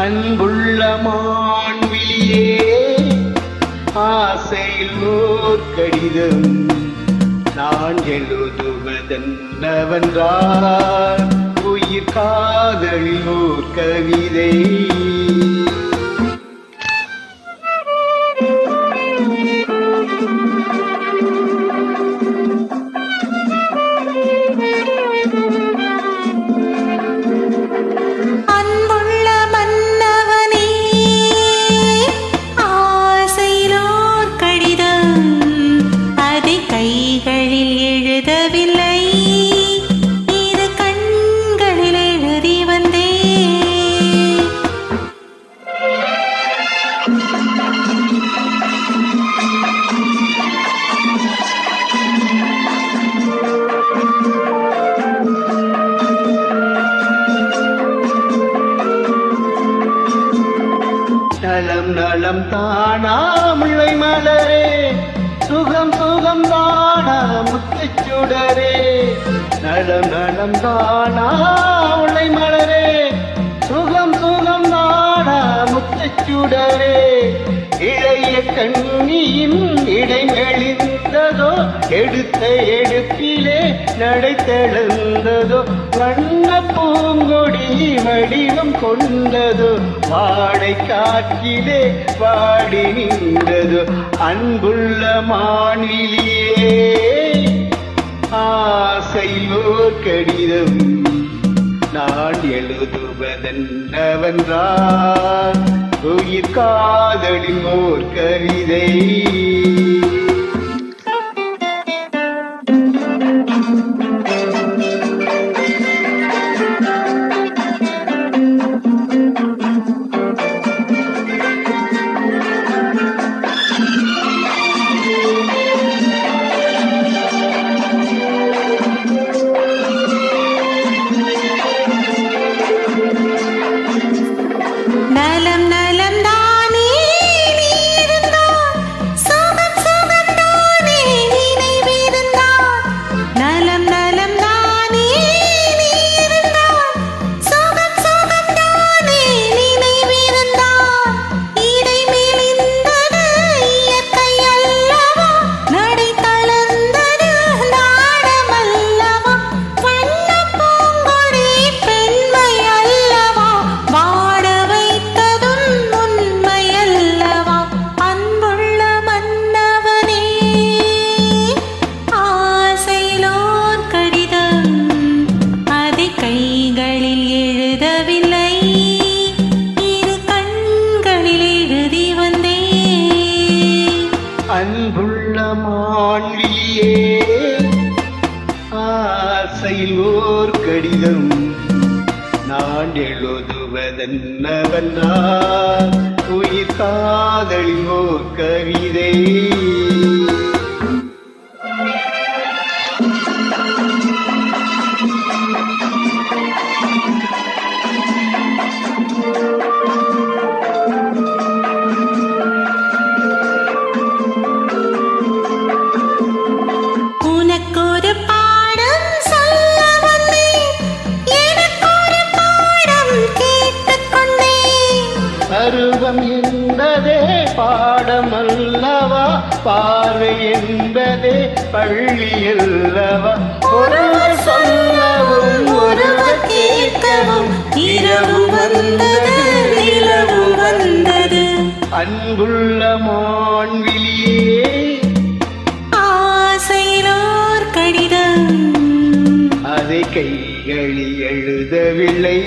அன்புள்ள மான்விழியே ஆசையில் ஓர் கடிதம் நான் எழுதுவதென்னவென்றால் உயிர் காதலில் ஓர் கவிதை. நலம் நலம் தானா முல்லை மலரே, சுகம் சுகம் தானா முத்துச் சுடரே. நலம் நலம் தானா முல்லை மலரே, சுகம் சுகம் தானா முத்துச் சுடரே. இளைய கண்ணியின் இடை மெலிந்ததோ, எடுத்த எடுப்பிலே நடை தெழுந்ததோ. வண்ண பூங்கொடி வடிவம் கொண்டதோ, வாடை காற்றிலே வாடி நின்றதோ. அன்புள்ள மான்விழியே ஆசையோர் கடிதம் நான் எழுதுவதென்னவென்றால் உயிர் காதலின் ஓர் கவிதை. நலம் நலம் தானே நீ இருந்தால், சுகம் சுகம் தானே நினைவிருந்தால். நலம் நலம் தானே நீ இருந்தால், சுகம் சுகம் தானே நினைவிருந்தால். இடை மெலிந்தது இயற்கை அல்லவா, நடை தளர்ந்தது நாடம் அல்லவா. வண்ண பூங்கொடி பெண்மை அல்லவா, வாட அன்புள்ள மான்விழியே ஆசையில் ஓர் கடிதம் நான் எழுதுவதென்னவென்றால் உயிர் காதலின் ஓர் கவிதை. பருவம் என்பதே பாடம் அல்லவா, பார்வை என்பதே பள்ளி அல்லவா. ஒருவர் சொல்லவும் ஒருவர் கேட்கவும் இரவு வந்தது நிலவு வந்தது. அன்புள்ள மான்விழியே ஆசையிலோர் கடிதம் அதை கைகளில் எழுதவில்லை.